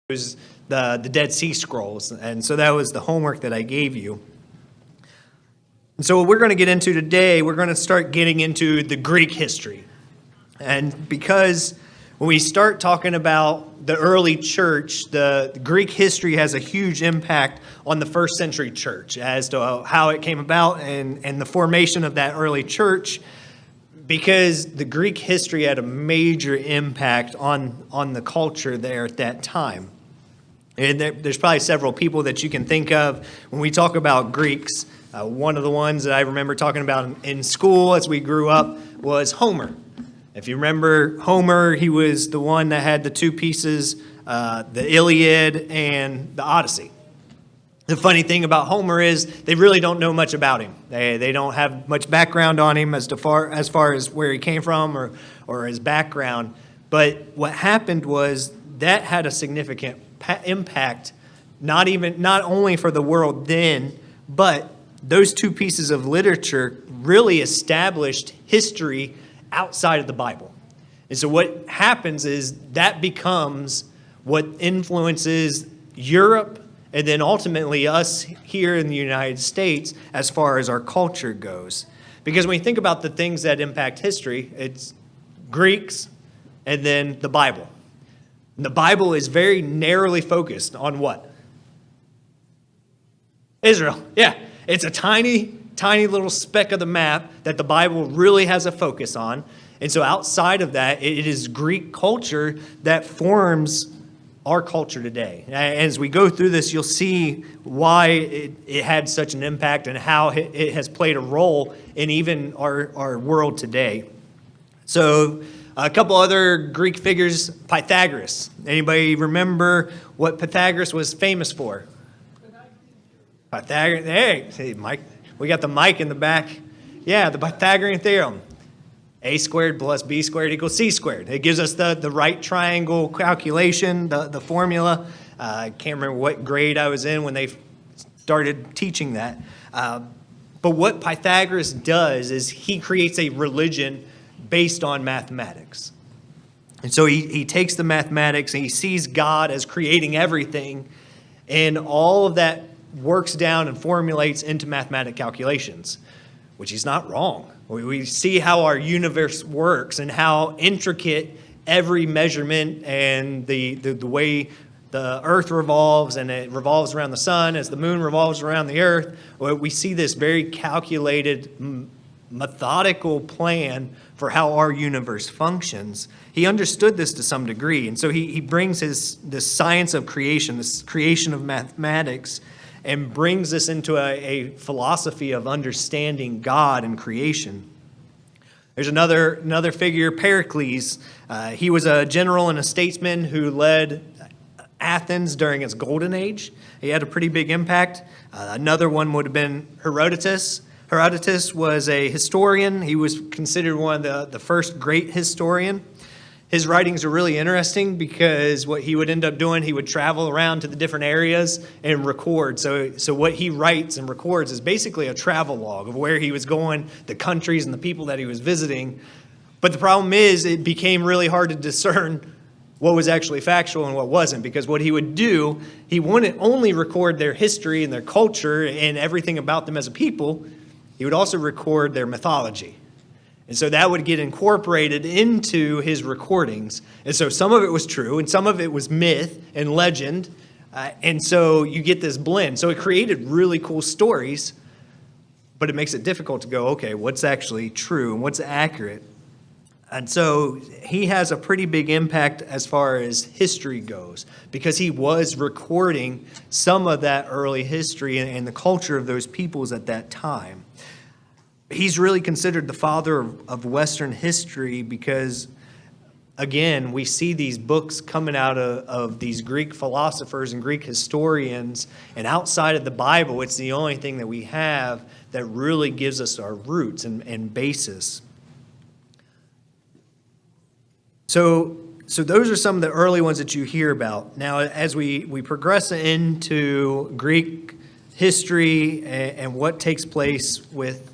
was the Dead Sea Scrolls, and so that was the homework that I gave you. And so what we're going to get into today, we're going to start getting into the Greek history. And because when we start talking about the early church, the Greek history has a huge impact on the first century church as to how it came about and the formation of that early church, because the Greek history had a major impact on the culture there at that time. And there's probably several people that you can think of when we talk about Greeks. One of the ones that I remember talking about in school as we grew up was Homer. If you remember Homer, he was the one that had the two pieces, the Iliad and the Odyssey. The funny thing about Homer is they really don't know much about him. They don't have much background on him as far as where he came from or his background. But what happened was that had a significant impact, not only for the world then, but those two pieces of literature really established history outside of the Bible. And so what happens is that becomes what influences Europe and then ultimately us here in the United States as far as our culture goes. Because when you think about the things that impact history, it's Greeks and then the Bible. And the Bible is very narrowly focused on what? Israel. Yeah, it's a tiny little speck of the map that the Bible really has a focus on. And so outside of that, it is Greek culture that forms our culture today. As we go through this, you'll see why it had such an impact and how it has played a role in even our world today. So a couple other Greek figures, Pythagoras. Anybody remember what Pythagoras was famous for? Pythagoras. Hey, Mike. We got the mic in the back. Yeah, the Pythagorean theorem. A squared plus B squared equals C squared. It gives us the right triangle calculation, the formula. I can't remember what grade I was in when they started teaching that. But what Pythagoras does is he creates a religion based on mathematics. And so he takes the mathematics and he sees God as creating everything, and all of that works down and formulates into mathematical calculations, which is not wrong. We see how our universe works and how intricate every measurement and the way the earth revolves, and it revolves around the sun as the moon revolves around the earth. We see this very calculated, methodical plan for how our universe functions. He understood this to some degree, and so he brings this science of creation, this creation of mathematics, and brings this into a philosophy of understanding God and creation. There's another figure, Pericles. He was a general and a statesman who led Athens during its golden age. He had a pretty big impact. Another one would have been Herodotus. Herodotus was a historian. He was considered one of the first great historian. His writings are really interesting because what he would end up doing, he would travel around to the different areas and record. So what he writes and records is basically a travel log of where he was going, the countries and the people that he was visiting. But the problem is it became really hard to discern what was actually factual and what wasn't, because what he would do, he wouldn't only record their history and their culture and everything about them as a people, he would also record their mythology. And so that would get incorporated into his recordings. And so some of it was true, and some of it was myth and legend. And so you get this blend. So it created really cool stories, but it makes it difficult to go, okay, what's actually true and what's accurate? And so he has a pretty big impact as far as history goes, because he was recording some of that early history and the culture of those peoples at that time. He's really considered the father of Western history because, again, we see these books coming out of these Greek philosophers and Greek historians, and outside of the Bible, it's the only thing that we have that really gives us our roots and basis. So those are some of the early ones that you hear about. Now, as we progress into Greek history and what takes place with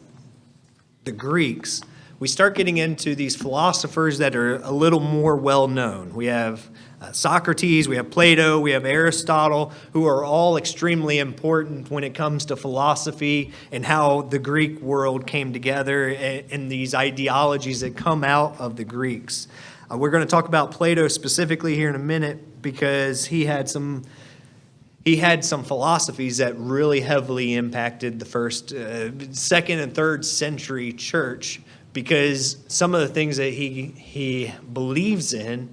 the Greeks, we start getting into these philosophers that are a little more well-known. We have Socrates, we have Plato, we have Aristotle, who are all extremely important when it comes to philosophy and how the Greek world came together and these ideologies that come out of the Greeks. We're going to talk about Plato specifically here in a minute because he had some philosophies that really heavily impacted the first, second, and third century church, because some of the things that he believes in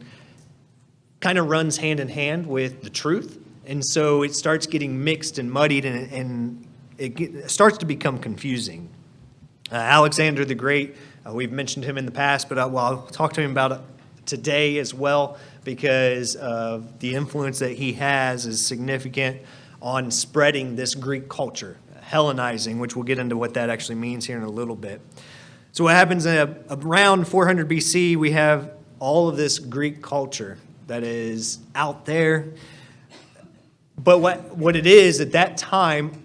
kind of runs hand in hand with the truth. And so it starts getting mixed and muddied, and it starts to become confusing. Alexander the Great, we've mentioned him in the past, but I'll talk to him about it today as well, because of the influence that he has is significant on spreading this Greek culture, Hellenizing, which we'll get into what that actually means here in a little bit. So what happens around 400 BC, we have all of this Greek culture that is out there. But what it is at that time,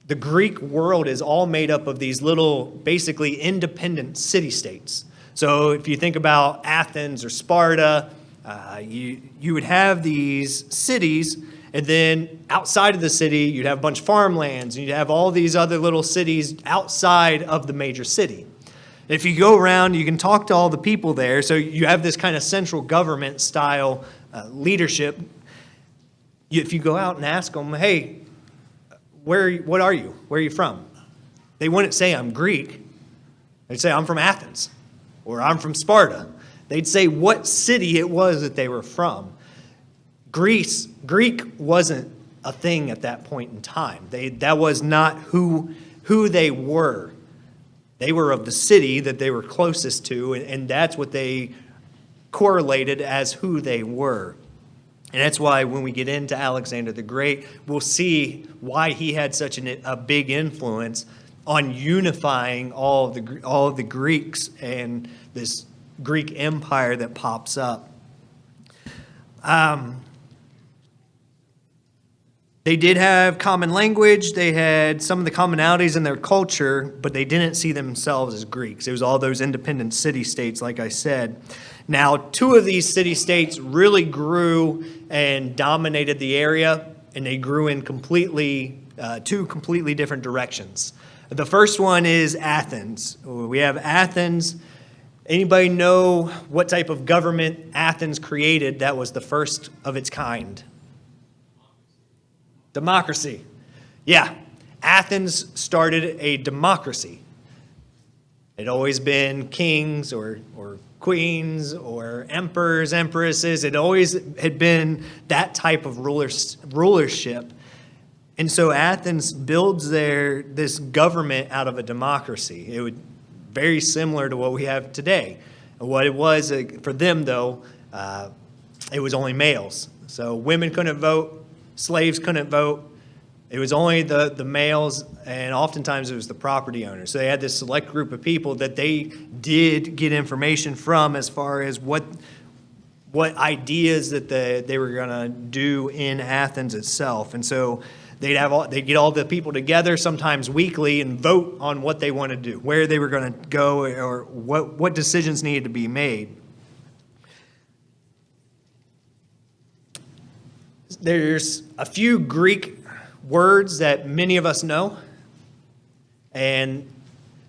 the Greek world is all made up of these little, basically independent city-states. So if you think about Athens or Sparta, you would have these cities, and then outside of the city, you'd have a bunch of farmlands, and you'd have all these other little cities outside of the major city. If you go around, you can talk to all the people there, so you have this kind of central government style leadership. If you go out and ask them, hey, what are you? Where are you from? They wouldn't say, I'm Greek. They'd say, I'm from Athens, or I'm from Sparta. They'd say what city it was that they were from. Greek wasn't a thing at that point in time. That was not who they were. They were of the city that they were closest to, and that's what they correlated as who they were. And that's why when we get into Alexander the Great, we'll see why he had such a big influence on unifying all of the Greeks and this Greek empire that pops up. They did have common language. They had some of the commonalities in their culture, but they didn't see themselves as Greeks. It was all those independent city-states, like I said. Now, two of these city-states really grew and dominated the area, and they grew in two completely different directions. The first one is Athens. We have Athens. Anybody know what type of government Athens created that was the first of its kind? Democracy. Yeah, Athens started a democracy. It had always been kings or queens or emperors, empresses. It always had been that type of rulership. And so Athens builds this government out of a democracy. It would very similar to what we have today. What it was for them, though, it was only males. So women couldn't vote. Slaves couldn't vote. It was only the males, and oftentimes it was the property owners. So they had this select group of people that they did get information from as far as what ideas that they were going to do in Athens itself. And so they'd get all the people together, sometimes weekly, and vote on what they want to do, where they were going to go, or what decisions needed to be made. There's a few Greek words that many of us know, and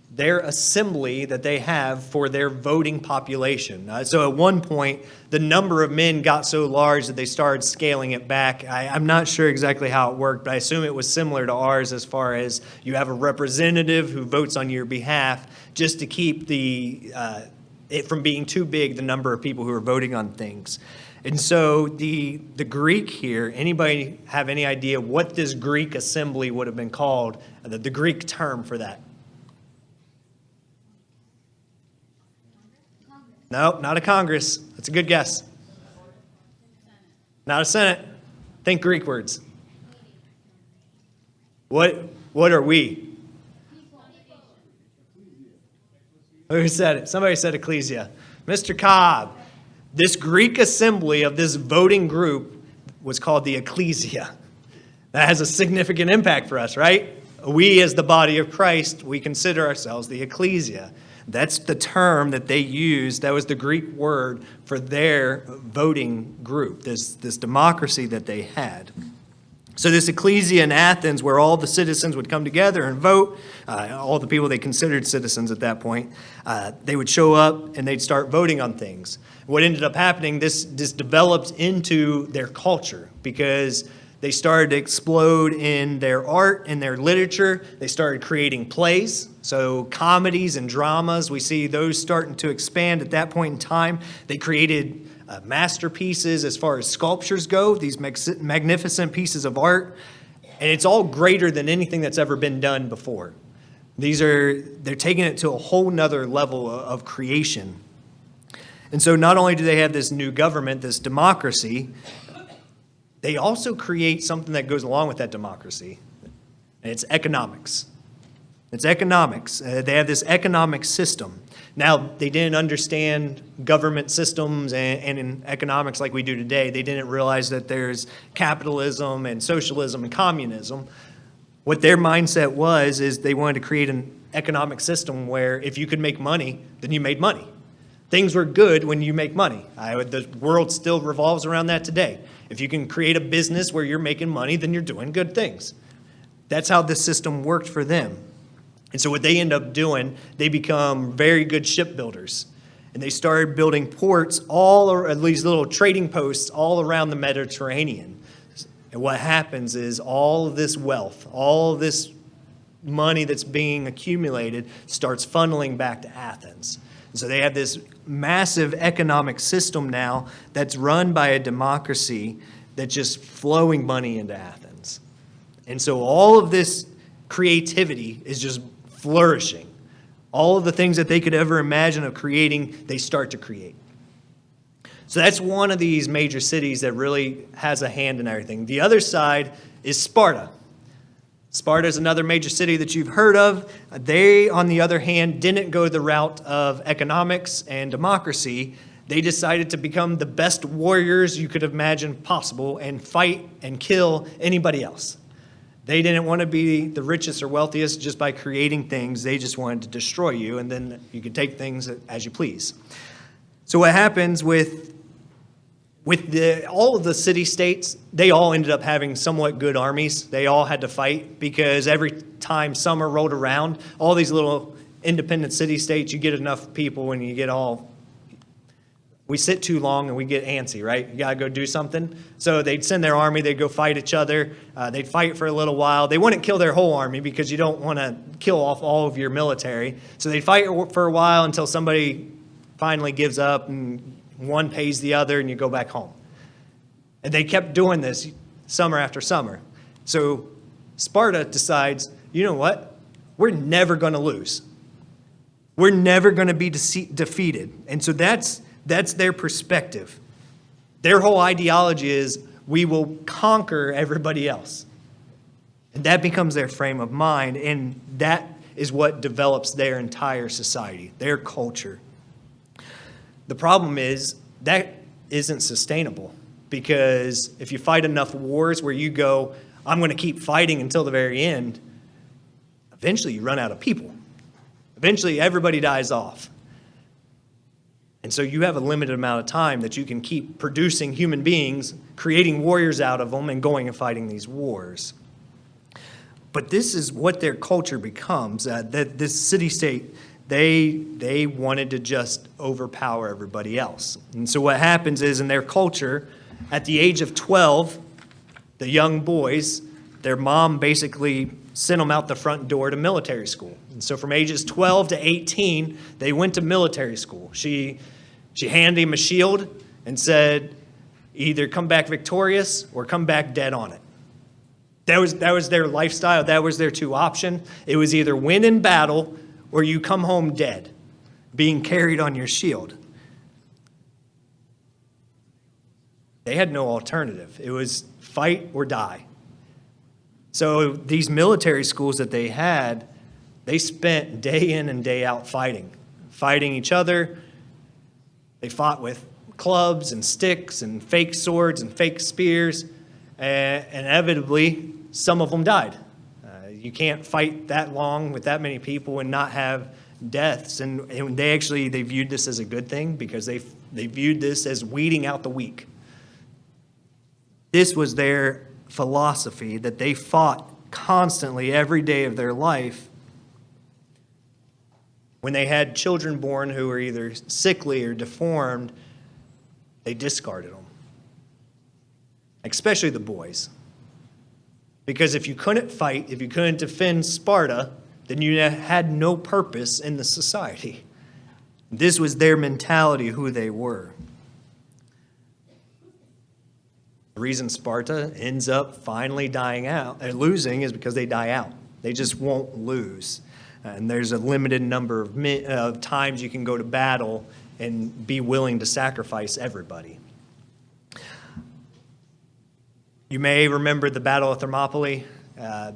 their assembly that they have for their voting population. So at one point, the number of men got so large that they started scaling it back. I'm not sure exactly how it worked, but I assume it was similar to ours as far as you have a representative who votes on your behalf just to keep it from being too big, the number of people who are voting on things. And so the Greek here, anybody have any idea what this Greek assembly would have been called, the Greek term for that? No, not a Congress. That's a good guess. Not a Senate. Think Greek words. What are we? Who said it? Somebody said ecclesia. Mr. Cobb. This Greek assembly of this voting group was called the ecclesia. That has a significant impact for us, right? We, as the body of Christ, we consider ourselves the ecclesia. That's the term that they used. That was the Greek word for their voting group, this democracy that they had. So this ecclesia in Athens, where all the citizens would come together and vote, all the people they considered citizens at that point, they would show up and they'd start voting on things. What ended up happening, this developed into their culture because they started to explode in their art and their literature. They started creating plays, so comedies and dramas. We see those starting to expand at that point in time. They created masterpieces as far as sculptures go, these magnificent pieces of art, and it's all greater than anything that's ever been done before. They're taking it to a whole nother level of creation. And so not only do they have this new government, this democracy, they also create something that goes along with that democracy, and it's economics. It's economics. They have this economic system. Now, they didn't understand government systems and in economics like we do today. They didn't realize that there's capitalism and socialism and communism. What their mindset was is they wanted to create an economic system where if you could make money, then you made money. Things were good when you make money. The world still revolves around that today. If you can create a business where you're making money, then you're doing good things. That's how the system worked for them. And so what they end up doing, they become very good shipbuilders. And they started building ports or at least little trading posts all around the Mediterranean. And what happens is all of this wealth, all of this money that's being accumulated starts funneling back to Athens. And so they have this massive economic system now that's run by a democracy that's just flowing money into Athens. And so all of this creativity is just flourishing. All of the things that they could ever imagine of creating, they start to create. So that's one of these major cities that really has a hand in everything. The other side is Sparta. Sparta is another major city that you've heard of. They, on the other hand, didn't go the route of economics and democracy. They decided to become the best warriors you could imagine possible and fight and kill anybody else. They didn't want to be the richest or wealthiest just by creating things. They just wanted to destroy you, and then you could take things as you please. So what happens with all of the city-states, they all ended up having somewhat good armies. They all had to fight because every time summer rolled around, all these little independent city-states, you get enough people and you get we sit too long and we get antsy, right? You got to go do something. So they'd send their army, they'd go fight each other. They'd fight for a little while. They wouldn't kill their whole army because you don't want to kill off all of your military. So they'd fight for a while until somebody finally gives up and one pays the other and you go back home. And they kept doing this summer after summer. So Sparta decides, you know what? We're never going to lose. We're never going to be defeated. And so that's their perspective. Their whole ideology is we will conquer everybody else. And that becomes their frame of mind, and that is what develops their entire society, their culture. The problem is that isn't sustainable, because if you fight enough wars where you go, I'm going to keep fighting until the very end, eventually you run out of people. Eventually everybody dies off. And so you have a limited amount of time that you can keep producing human beings, creating warriors out of them, and going and fighting these wars. But this is what their culture becomes. That this city-state, they wanted to just overpower everybody else. And so what happens is in their culture, at the age of 12, the young boys, their mom basically sent them out the front door to military school. And so from ages 12 to 18, they went to military school. She handed him a shield and said, either come back victorious or come back dead on it. That was their lifestyle. That was their two options. It was either win in battle or you come home dead, being carried on your shield. They had no alternative. It was fight or die. So these military schools that they had, they spent day in and day out fighting each other. They fought with clubs and sticks and fake swords and fake spears, and inevitably, some of them died. You can't fight that long with that many people and not have deaths. And they viewed this as a good thing because they viewed this as weeding out the weak. This was their philosophy that they fought constantly every day of their life. When they had children born who were either sickly or deformed, they discarded them, especially the boys. Because if you couldn't fight, if you couldn't defend Sparta, then you had no purpose in the society. This was their mentality, who they were. The reason Sparta ends up finally losing is because they die out. They just won't lose. And there's a limited number of times you can go to battle and be willing to sacrifice everybody. You may remember the Battle of Thermopylae.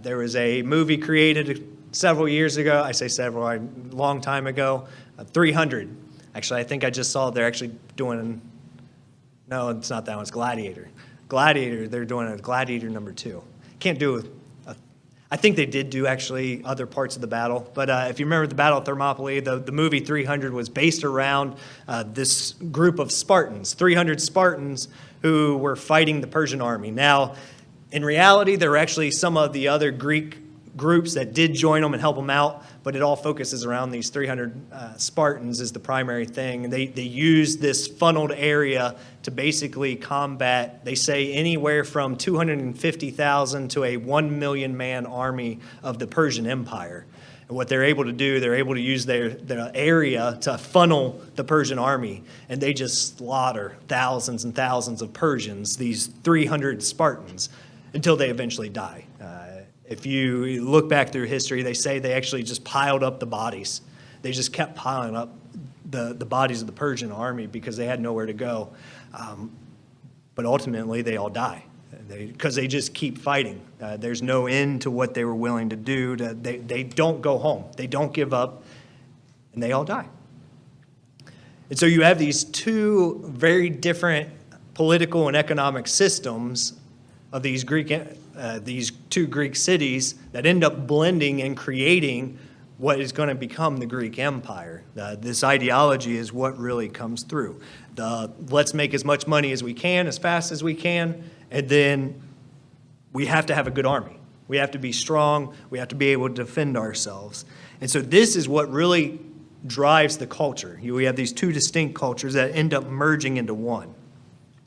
There was a movie created several years ago. I say several, a long time ago. 300. Actually, I think I just saw they're actually doing, no, it's not that one, it's Gladiator. Gladiator, they're doing a Gladiator number 2. Can't do it. I think they did do actually other parts of the battle. But if you remember the Battle of Thermopylae, the movie 300 was based around this group of Spartans, 300 Spartans who were fighting the Persian army. Now, in reality, there were actually some of the other Greek groups that did join them and help them out, but it all focuses around these 300 Spartans as the primary thing. And they use this funneled area to basically combat, they say, anywhere from 250,000 to a 1 million man army of the Persian Empire. And what they're able to do, they're able to use their area to funnel the Persian army. And they just slaughter thousands and thousands of Persians, these 300 Spartans, until they eventually die. If you look back through history, they say they actually just piled up the bodies. They just kept piling up the bodies of the Persian army because they had nowhere to go. But ultimately, they all die because they just keep fighting. There's no end to what they were willing to do. They don't go home. They don't give up, and they all die. And so you have these two very different political and economic systems of these two Greek cities that end up blending and creating what is going to become the Greek Empire. This ideology is what really comes through. Let's make as much money as we can, as fast as we can, and then we have to have a good army. We have to be strong. We have to be able to defend ourselves. And so this is what really drives the culture. We have these two distinct cultures that end up merging into one.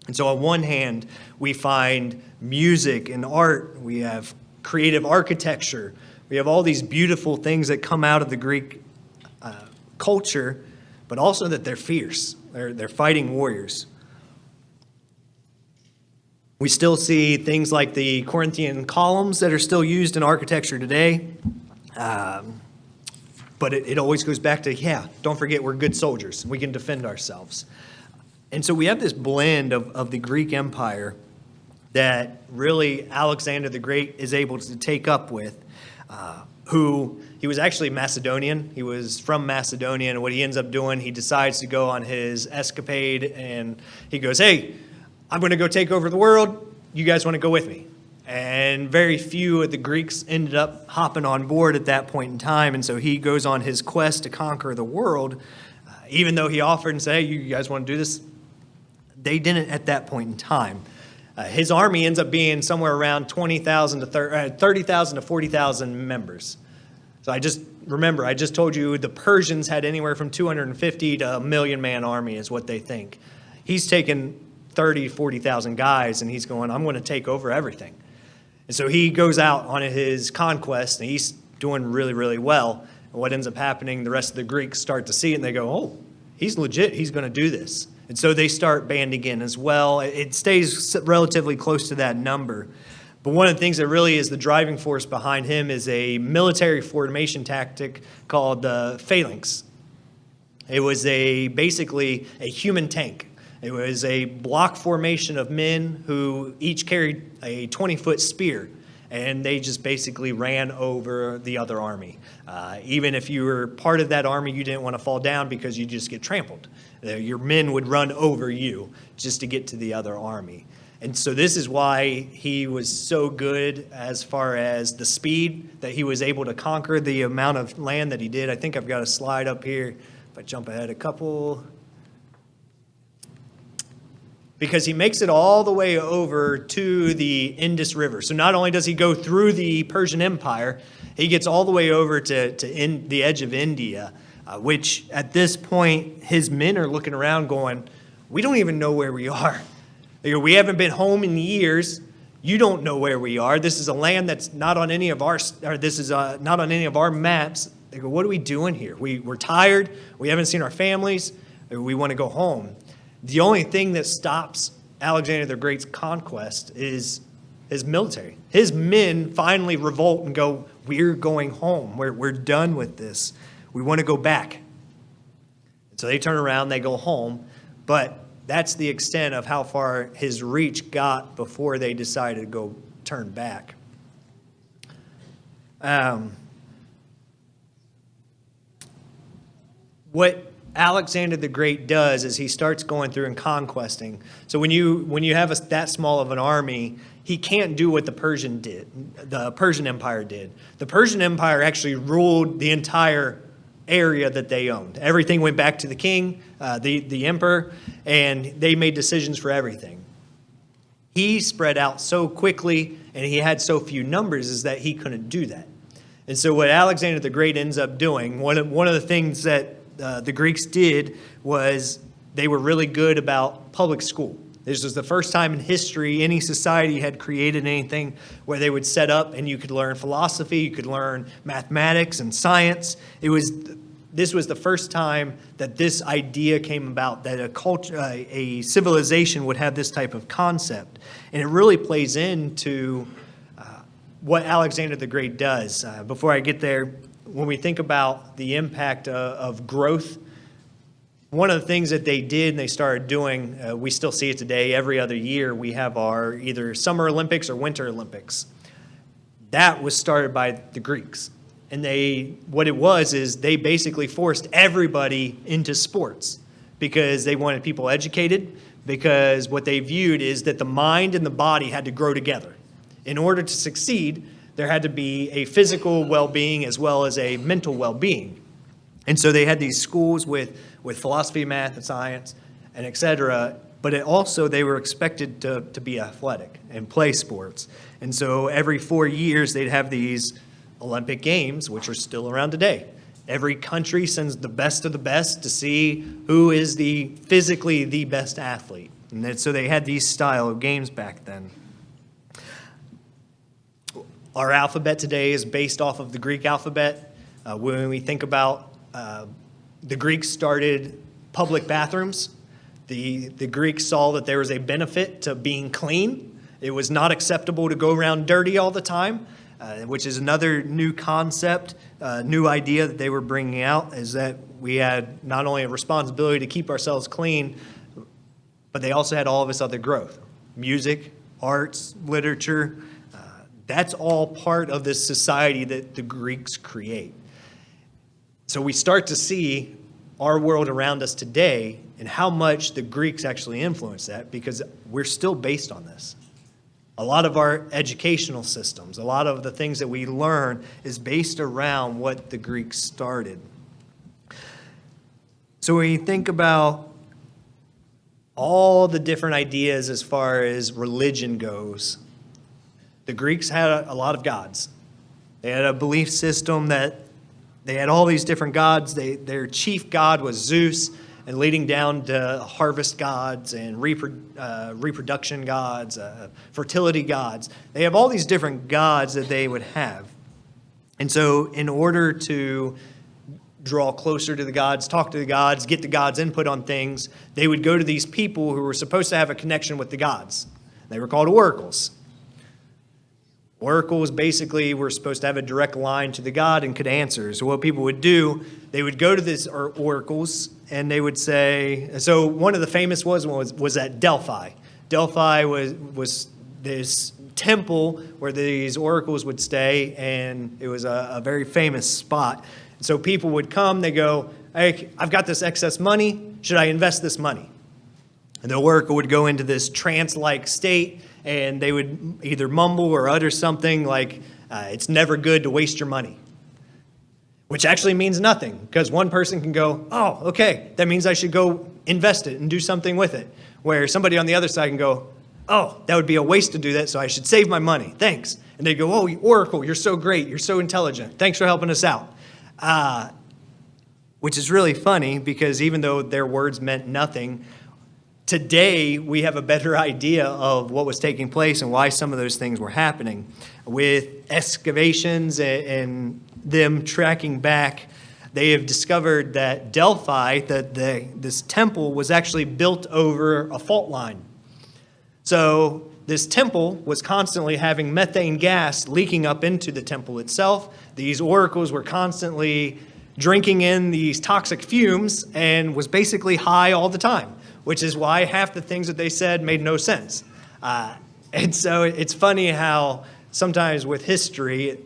And so on one hand, we find music and art. We have creative architecture. We have all these beautiful things that come out of the Greek culture, but also that they're fierce. They're fighting warriors. We still see things like the Corinthian columns that are still used in architecture today. But it always goes back to, don't forget we're good soldiers. We can defend ourselves. And so we have this blend of the Greek Empire that really Alexander the Great is able to take up with, he was actually Macedonian. He was from Macedonia, and what he ends up doing, he decides to go on his escapade, and he goes, hey, I'm going to go take over the world. You guys want to go with me? And very few of the Greeks ended up hopping on board at that point in time, and so he goes on his quest to conquer the world. Even though he offered and said, hey, you guys want to do this? They didn't at that point in time. His army ends up being somewhere around 30,000 to 40,000 members. So I just told you the Persians had anywhere from 250 to a million-man army is what they think. He's taken 30, 40,000 guys, and he's going, I'm going to take over everything. And so he goes out on his conquest, and he's doing really, really well. And what ends up happening, the rest of the Greeks start to see it, and they go, oh, he's legit. He's going to do this. And so they start banding in as well. It stays relatively close to that number. But one of the things that really is the driving force behind him is a military formation tactic called the phalanx. It was basically a human tank. It was a block formation of men who each carried a 20-foot spear, and they just basically ran over the other army. Even if you were part of that army, you didn't want to fall down because you just get trampled. Your men would run over you just to get to the other army. And so this is why he was so good as far as the speed that he was able to conquer the amount of land that he did. I think I've got a slide up here. If I jump ahead a couple. Because he makes it all the way over to the Indus River. So not only does he go through the Persian Empire, he gets all the way over to the edge of India, which at this point, his men are looking around going, we don't even know where we are. They go, we haven't been home in years. You don't know where we are. This is a land that's not on any of our, not on any of our maps. They go, what are we doing here? We're tired. We haven't seen our families. We want to go home. The only thing that stops Alexander the Great's conquest is his military. His men finally revolt and go, we're going home. We're done with this. We want to go back. And so they turn around, they go home. But that's the extent of how far his reach got before they decided to go turn back. What Alexander the Great does is he starts going through and conquesting. So when you have that small of an army, he can't do what the Persian Empire did. The Persian Empire actually ruled the entire area that they owned. Everything went back to the king, the emperor, and they made decisions for everything. He spread out so quickly and he had so few numbers is that he couldn't do that. And so what Alexander the Great ends up doing, one of the things that the Greeks did was they were really good about public school. This was the first time in history any society had created anything where they would set up and you could learn philosophy, you could learn mathematics and science. This was the first time that this idea came about, that a civilization would have this type of concept. And it really plays into what Alexander the Great does. Before I get there, when we think about the impact of growth, one of the things that they did and they started doing, we still see it today, every other year we have our either Summer Olympics or Winter Olympics. That was started by the Greeks. And what it was is they basically forced everybody into sports because they wanted people educated, because what they viewed is that the mind and the body had to grow together. In order to succeed, there had to be a physical well-being as well as a mental well-being. And so they had these schools with philosophy, math, and science, and et cetera, but they were expected to be athletic and play sports. And so every 4 years, they'd have these Olympic Games, which are still around today. Every country sends the best of the best to see who is physically the best athlete. And so they had these style of games back then. Our alphabet today is based off of the Greek alphabet. When we think about the Greeks started public bathrooms, the Greeks saw that there was a benefit to being clean. It was not acceptable to go around dirty all the time, which is another new concept, new idea that they were bringing out, is that we had not only a responsibility to keep ourselves clean, but they also had all of this other growth. Music, arts, literature, that's all part of this society that the Greeks create. So we start to see our world around us today and how much the Greeks actually influenced that, because we're still based on this. A lot of our educational systems, a lot of the things that we learn is based around what the Greeks started. So when you think about all the different ideas as far as religion goes, the Greeks had a lot of gods. They had a belief system that they had all these different gods. Their chief god was Zeus, and leading down to harvest gods and reproduction gods, fertility gods. They have all these different gods that they would have. And so in order to draw closer to the gods, talk to the gods, get the gods' input on things, they would go to these people who were supposed to have a connection with the gods. They were called oracles. Oracles basically were supposed to have a direct line to the god and could answer. So what people would do, they would go to these oracles and they would say, so one of the famous was at Delphi. Delphi was this temple where these oracles would stay, and it was a very famous spot. So people would come, they go, hey, I've got this excess money, should I invest this money? And the oracle would go into this trance-like state, and they would either mumble or utter something like, it's never good to waste your money, which actually means nothing, because one person can go, oh, okay, that means I should go invest it and do something with it, where somebody on the other side can go, oh, that would be a waste to do that, so I should save my money, thanks. And they go, oh, oracle, you're so great, you're so intelligent, thanks for helping us out. Which is really funny, because even though their words meant nothing, today we have a better idea of what was taking place and why some of those things were happening. With excavations and them tracking back, they have discovered that Delphi, this temple, was actually built over a fault line. So this temple was constantly having methane gas leaking up into the temple itself. These oracles were constantly drinking in these toxic fumes and was basically high all the time, which is why half the things that they said made no sense. And so it's funny how sometimes with history,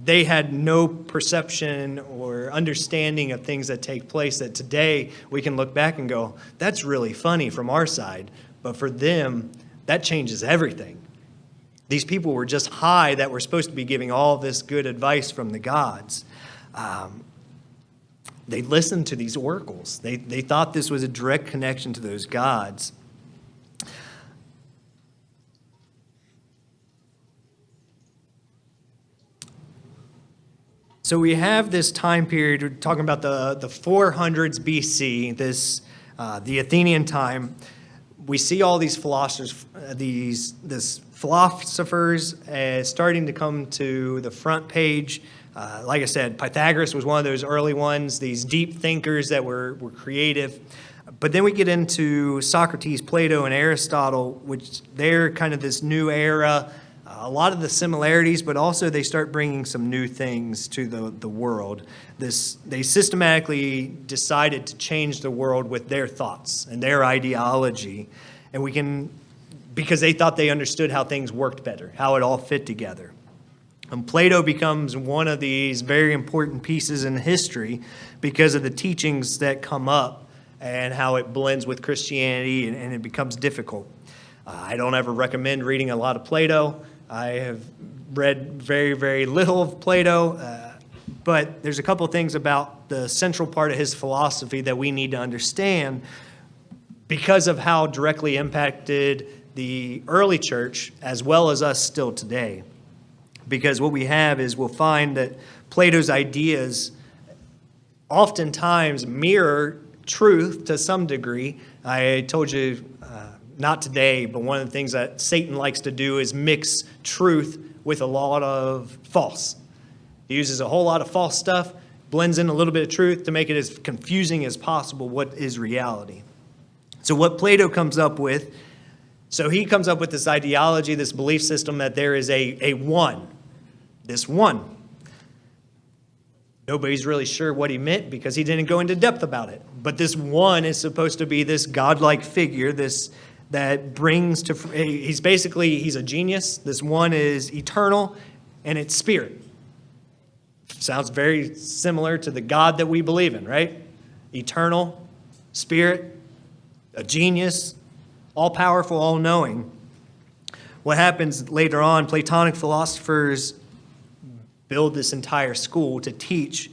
they had no perception or understanding of things that take place that today we can look back and go, that's really funny from our side. But for them, that changes everything. These people were just high that were supposed to be giving all this good advice from the gods. They listened to these oracles. They thought this was a direct connection to those gods. So we have this time period, we're talking about the 400s BC, the Athenian time. We see all these philosophers, starting to come to the front page. Like I said, Pythagoras was one of those early ones, these deep thinkers that were creative. But then we get into Socrates, Plato, and Aristotle, which they're kind of this new era. A lot of the similarities, but also they start bringing some new things to the world. They systematically decided to change the world with their thoughts and their ideology. And because they thought they understood how things worked better, how it all fit together. And Plato becomes one of these very important pieces in history because of the teachings that come up and how it blends with Christianity, and it becomes difficult. I don't ever recommend reading a lot of Plato. I have read very, very little of Plato, but there's a couple of things about the central part of his philosophy that we need to understand because of how directly impacted the early church as well as us still today. Because what we have is we'll find that Plato's ideas oftentimes mirror truth to some degree. I told you, not today, but one of the things that Satan likes to do is mix truth with a lot of false. He uses a whole lot of false stuff, blends in a little bit of truth to make it as confusing as possible what is reality. So what Plato comes up with, he comes up with this ideology, this belief system that there is a one. This one. Nobody's really sure what he meant because he didn't go into depth about it. But this one is supposed to be this godlike figure, that brings to, he's a genius. This one is eternal, and it's spirit. Sounds very similar to the God that we believe in, right? Eternal, spirit, a genius, all-powerful, all-knowing. What happens later on, Platonic philosophers build this entire school to teach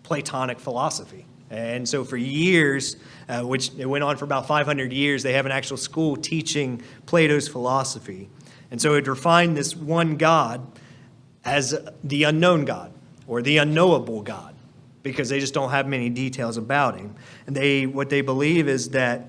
Platonic philosophy. And so for years, which it went on for about 500 years, they have an actual school teaching Plato's philosophy. And so it defined this one God as the unknown God or the unknowable God because they just don't have many details about him. And what they believe is that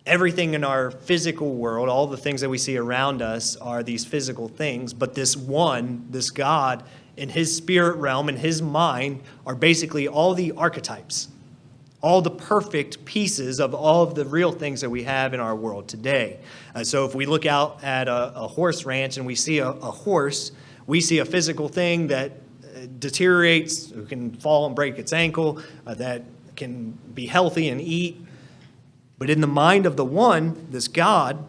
everything in our physical world, all the things that we see around us are these physical things, but this one, this God, in his spirit realm, in his mind, are basically all the archetypes, all the perfect pieces of all of the real things that we have in our world today. So if we look out at a horse ranch and we see a horse, we see a physical thing that deteriorates, who can fall and break its ankle, that can be healthy and eat. But in the mind of the one, this God,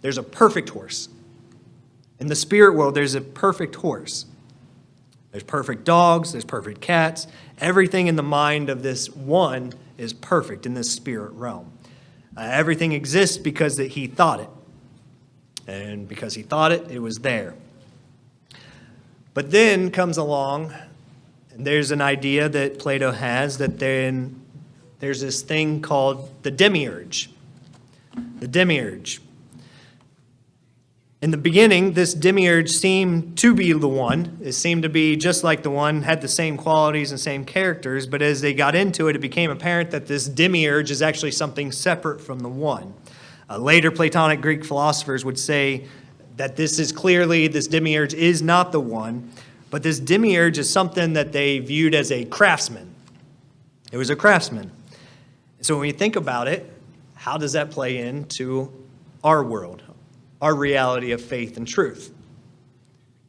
there's a perfect horse. In the spirit world, there's a perfect horse. There's perfect dogs, there's perfect cats. Everything in the mind of this one is perfect in this spirit realm. Everything exists because that he thought it. And because he thought it, it was there. But then comes along, and there's an idea that Plato has, that then there's this thing called the demiurge. The demiurge. In the beginning, this demiurge seemed to be the one. It seemed to be just like the one, had the same qualities and same characters, but as they got into it, it became apparent that this demiurge is actually something separate from the one. Later Platonic Greek philosophers would say that this demiurge is not the one, but this demiurge is something that they viewed as a craftsman. It was a craftsman. So when you think about it, how does that play into our world, our reality of faith and truth?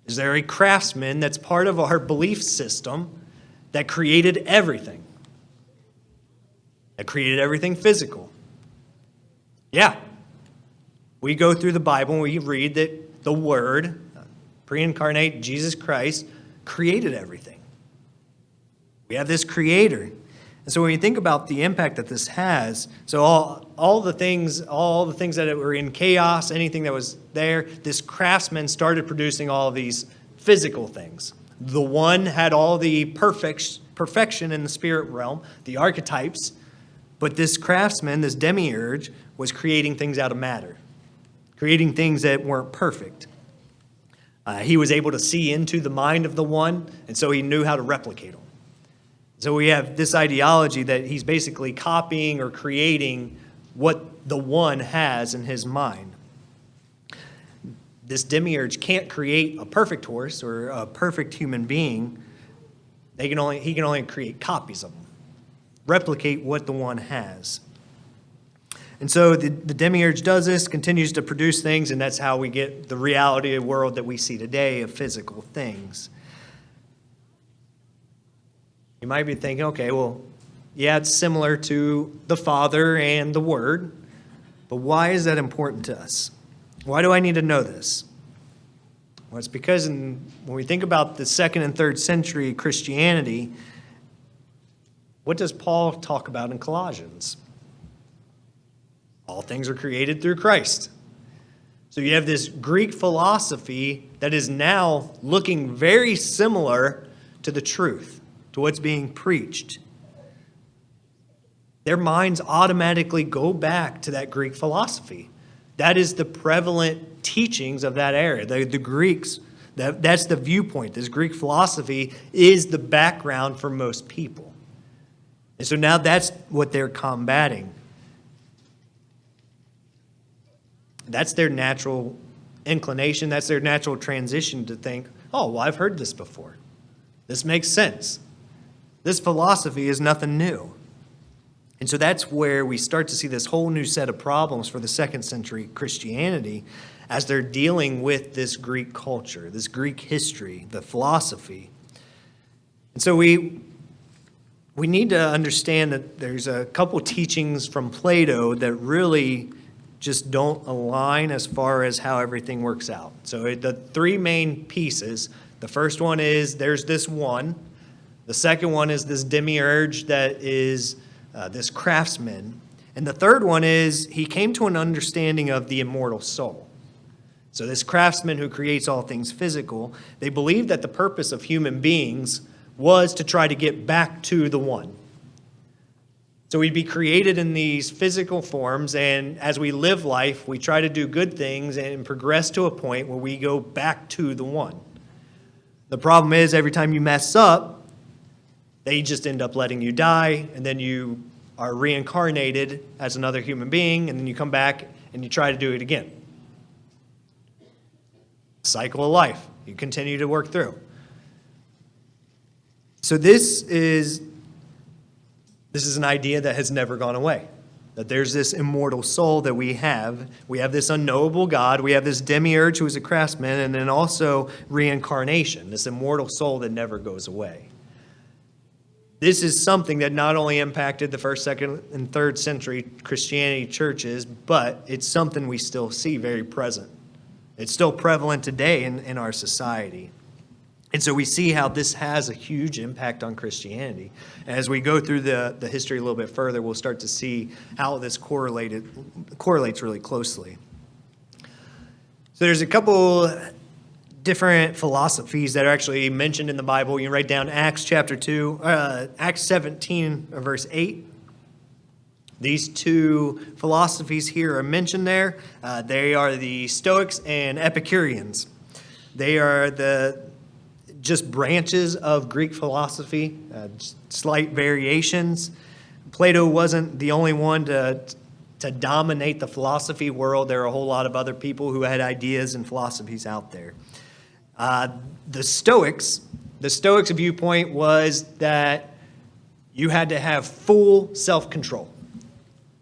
Is there a craftsman that's part of our belief system that created everything? That created everything physical? Yeah. We go through the Bible and we read that the Word, pre-incarnate Jesus Christ, created everything. We have this creator. And so when you think about the impact that this has, so all the things that were in chaos, anything that was there, this craftsman started producing all of these physical things. The one had all the perfection in the spirit realm, the archetypes, but this craftsman, this demiurge, was creating things out of matter, creating things that weren't perfect. He was able to see into the mind of the one, and so he knew how to replicate them. So we have this ideology that he's basically copying or creating what the one has in his mind. This demiurge can't create a perfect horse or a perfect human being. He can only create copies of them, replicate what the one has. And so the demiurge does this, continues to produce things, and that's how we get the reality of the world that we see today of physical things. You might be thinking, okay, well, yeah, it's similar to the Father and the Word, but why is that important to us? Why do I need to know this? Well, it's because when we think about the 2nd and 3rd century Christianity, what does Paul talk about in Colossians? All things are created through Christ. So you have this Greek philosophy that is now looking very similar to the truth, to what's being preached. Their minds automatically go back to that Greek philosophy. That is the prevalent teachings of that era. The Greeks, that's the viewpoint. This Greek philosophy is the background for most people. And so now that's what they're combating. That's their natural inclination. That's their natural transition to think, oh, well, I've heard this before. This makes sense. This philosophy is nothing new. And so that's where we start to see this whole new set of problems for the 2nd century Christianity as they're dealing with this Greek culture, this Greek history, the philosophy. And so we need to understand that there's a couple teachings from Plato that really just don't align as far as how everything works out. So the three main pieces, the first one is there's this one. The second one is this demiurge that is this craftsman. And the third one is he came to an understanding of the immortal soul. So this craftsman who creates all things physical, they believe that the purpose of human beings was to try to get back to the one. So we'd be created in these physical forms, and as we live life, we try to do good things and progress to a point where we go back to the one. The problem is every time you mess up, they just end up letting you die, and then you are reincarnated as another human being, and then you come back and you try to do it again. Cycle of life. You continue to work through. So this is an idea that has never gone away. That there's this immortal soul that we have. We have this unknowable God. We have this demiurge who is a craftsman, and then also reincarnation, this immortal soul that never goes away. This is something that not only impacted the 1st, 2nd, and 3rd century Christianity churches, but it's something we still see very present. It's still prevalent today in our society. And so we see how this has a huge impact on Christianity. As we go through the history a little bit further, we'll start to see how this correlates really closely. So there's a couple different philosophies that are actually mentioned in the Bible. You can write down Acts chapter 2, Acts 17, verse 8. These two philosophies here are mentioned there. They are the Stoics and Epicureans. They are just branches of Greek philosophy, slight variations. Plato wasn't the only one to dominate the philosophy world. There are a whole lot of other people who had ideas and philosophies out there. The Stoics' viewpoint was that you had to have full self-control.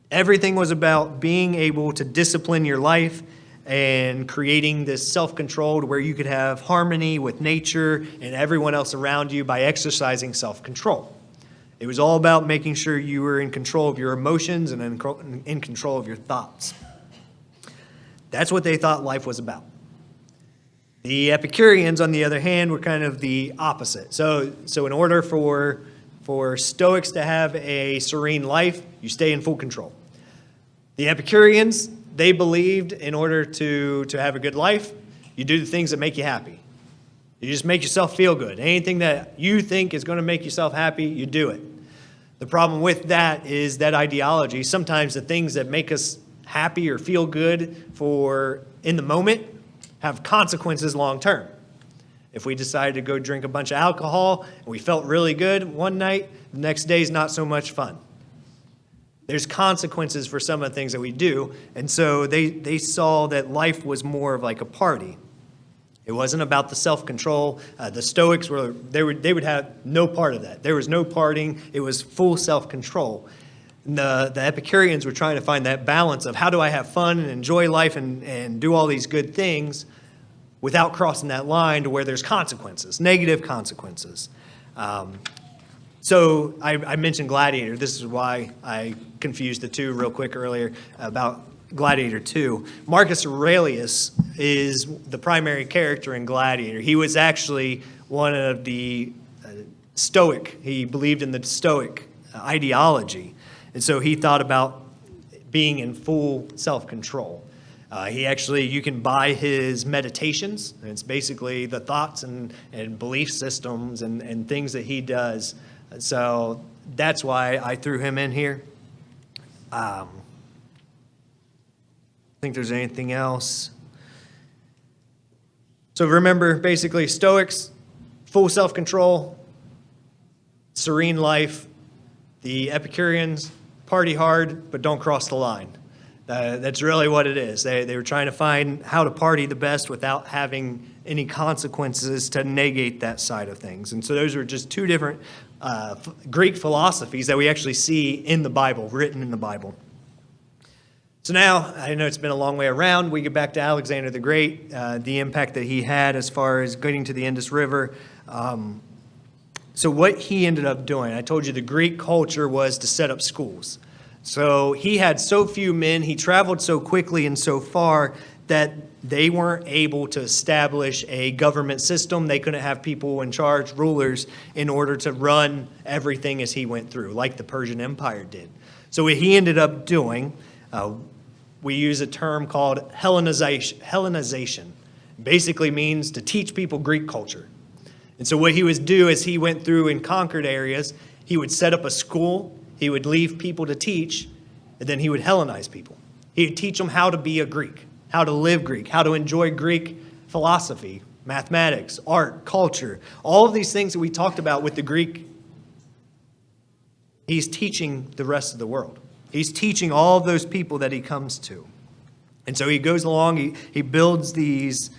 Everything was about being able to discipline your life and creating this self-control where you could have harmony with nature and everyone else around you by exercising self-control. It was all about making sure you were in control of your emotions and in control of your thoughts. That's what they thought life was about. The Epicureans, on the other hand, were kind of the opposite. So in order for Stoics to have a serene life, you stay in full control. The Epicureans, they believed in order to have a good life, you do the things that make you happy. You just make yourself feel good. Anything that you think is going to make yourself happy, you do it. The problem with that is that ideology, sometimes the things that make us happy or feel good for in the moment have consequences long term. If we decided to go drink a bunch of alcohol and we felt really good one night, the next day is not so much fun. There's consequences for some of the things that we do, and so they saw that life was more of like a party. It wasn't about the self-control. The Stoics they would have no part of that. There was no partying. It was full self-control. And the Epicureans were trying to find that balance of how do I have fun and enjoy life and do all these good things without crossing that line to where there's consequences, negative consequences. So I mentioned Gladiator. This is why I confused the two real quick earlier about Gladiator 2. Marcus Aurelius is the primary character in Gladiator. He was actually one of the Stoic. He believed in the Stoic ideology. And so he thought about being in full self-control. You can buy his meditations. And it's basically the thoughts and belief systems and things that he does. So that's why I threw him in here. I think there's anything else. So remember, basically, Stoics, full self-control, serene life. The Epicureans, party hard, but don't cross the line. That's really what it is. They were trying to find how to party the best without having any consequences to negate that side of things. And so those are just two different Greek philosophies that we actually see in the Bible, written in the Bible. So now, I know it's been a long way around. We get back to Alexander the Great, the impact that he had as far as getting to the Indus River. So what he ended up doing, I told you the Greek culture was to set up schools. So he had so few men, he traveled so quickly and so far that they weren't able to establish a government system. They couldn't have people in charge, rulers, in order to run everything as he went through, like the Persian Empire did. So what he ended up doing, we use a term called Hellenization. Hellenization basically means to teach people Greek culture. And so what he would do as he went through and conquered areas, he would set up a school, he would leave people to teach, and then he would Hellenize people. He would teach them how to be a Greek, how to live Greek, how to enjoy Greek philosophy, mathematics, art, culture, all of these things that we talked about with the Greek. He's teaching the rest of the world. He's teaching all of those people that he comes to. And so he goes along, he builds these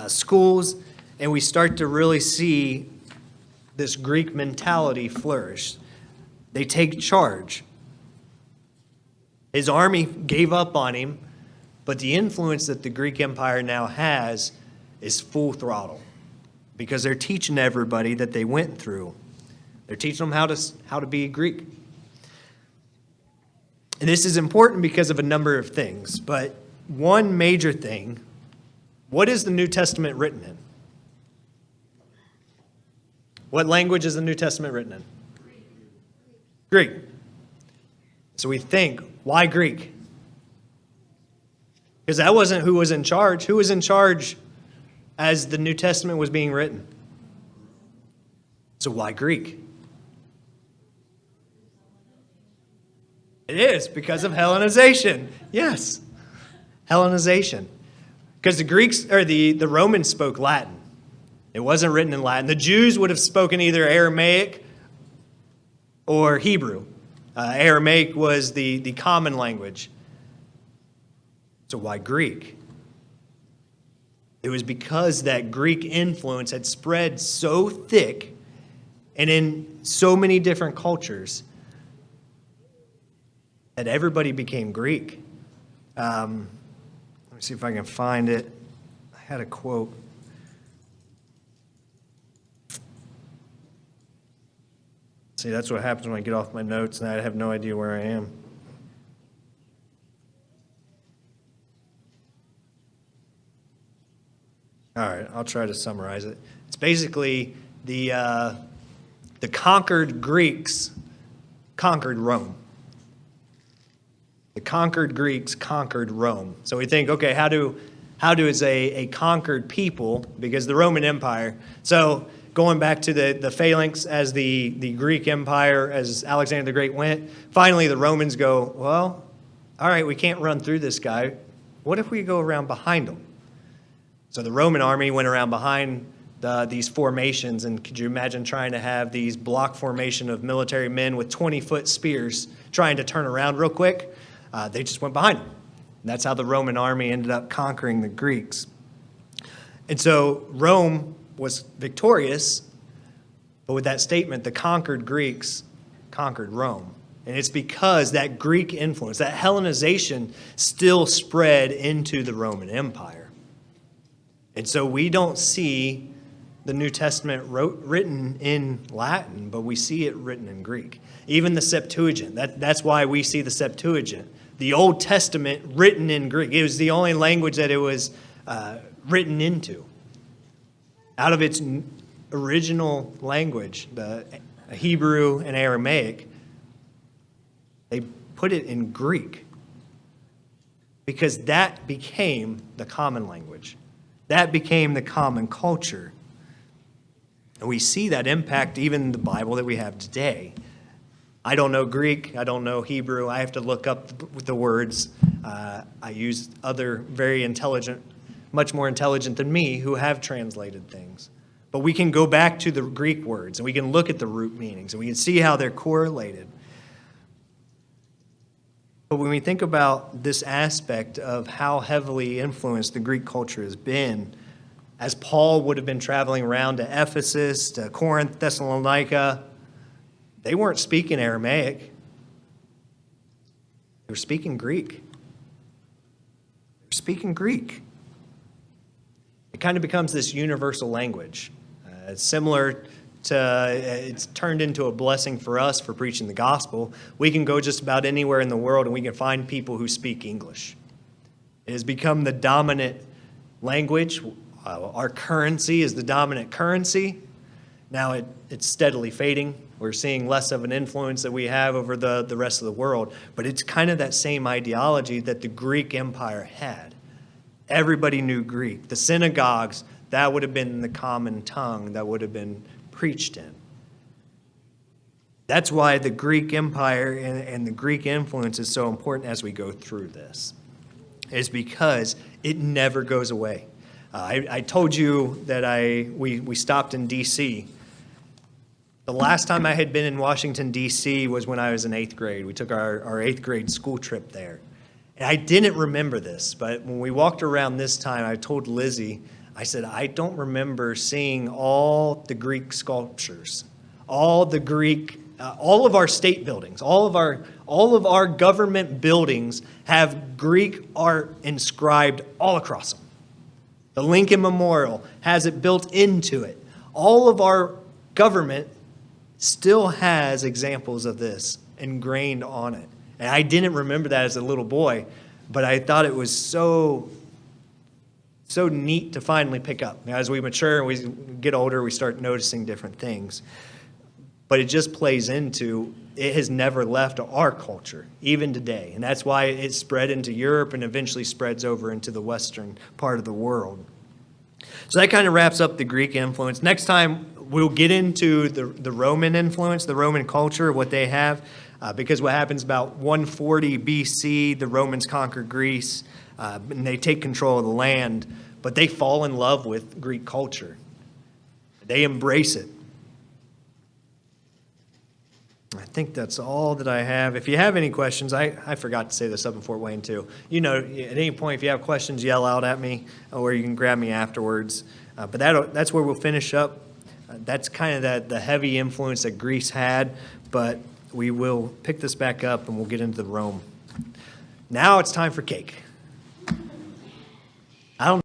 schools, and we start to really see this Greek mentality flourish. They take charge. His army gave up on him, but the influence that the Greek Empire now has is full throttle because they're teaching everybody that they went through. They're teaching them how to be Greek. And this is important because of a number of things, but one major thing, what is the New Testament written in? What language is the New Testament written in? Greek. So we think, why Greek? Because that wasn't who was in charge. Who was in charge as the New Testament was being written? So why Greek? It is because of Hellenization. Yes, Hellenization. Because the Greeks or the Romans spoke Latin. It wasn't written in Latin. The Jews would have spoken either Aramaic or Hebrew. Aramaic was the common language. So why Greek? It was because that Greek influence had spread so thick and in so many different cultures that everybody became Greek. Let me see if I can find it. I had a quote. See, that's what happens when I get off my notes and I have no idea where I am. All right, I'll try to summarize it. It's basically the conquered Greeks conquered Rome. The conquered Greeks conquered Rome. So we think, okay, how does a conquered people, because the Roman Empire, so going back to the phalanx as the Greek Empire, as Alexander the Great went, finally the Romans go, well, all right, we can't run through this guy. What if we go around behind him? So the Roman army went around behind these formations, and could you imagine trying to have these block formation of military men with 20-foot spears trying to turn around real quick? They just went behind them. And that's how the Roman army ended up conquering the Greeks. And so Rome was victorious, but with that statement, the conquered Greeks conquered Rome. And it's because that Greek influence, that Hellenization, still spread into the Roman Empire. And so we don't see the New Testament written in Latin, but we see it written in Greek. Even the Septuagint, that's why we see the Septuagint. The Old Testament written in Greek. It was the only language that it was written into. Out of its original language, the Hebrew and Aramaic, they put it in Greek because that became the common language. That became the common culture. And we see that impact even in the Bible that we have today. I don't know Greek. I don't know Hebrew. I have to look up the words. I use other very intelligent, much more intelligent than me, who have translated things. But we can go back to the Greek words, and we can look at the root meanings, and we can see how they're correlated. But when we think about this aspect of how heavily influenced the Greek culture has been, as Paul would have been traveling around to Ephesus, to Corinth, Thessalonica, they weren't speaking Aramaic. They were speaking Greek. They were speaking Greek. It kind of becomes this universal language. It's similar to, it's turned into a blessing for us for preaching the gospel. We can go just about anywhere in the world and we can find people who speak English. It has become the dominant language. Our currency is the dominant currency. Now it's steadily fading. We're seeing less of an influence that we have over the rest of the world. But it's kind of that same ideology that the Greek Empire had. Everybody knew Greek. The synagogues, that would have been the common tongue that would have been preached in. That's why the Greek Empire and the Greek influence is so important as we go through this. It's because it never goes away. I told you that we stopped in D.C. The last time I had been in Washington, D.C. was when I was in 8th grade. We took our 8th grade school trip there. And I didn't remember this, but when we walked around this time, I told Lizzie, I said, I don't remember seeing all the Greek sculptures, all the Greek, all of our state buildings, all of our government buildings have Greek art inscribed all across them. The Lincoln Memorial has it built into it. All of our government still has examples of this ingrained on it. And I didn't remember that as a little boy, but I thought it was so so neat to finally pick up. Now, as we mature and we get older, we start noticing different things. But it just plays into, it has never left our culture, even today. And that's why it spread into Europe and eventually spreads over into the western part of the world. So that kind of wraps up the Greek influence. Next time, we'll get into the Roman influence, the Roman culture, what they have, because what happens about 140 BC, the Romans conquer Greece, and they take control of the land, but they fall in love with Greek culture. They embrace it. I think that's all that I have. If you have any questions, I forgot to say this up in Fort Wayne too. You know, at any point, if you have questions, yell out at me, or you can grab me afterwards. But that's where we'll finish up. That's kind of the heavy influence that Greece had, but we will pick this back up and we'll get into Rome. Now it's time for cake. I don't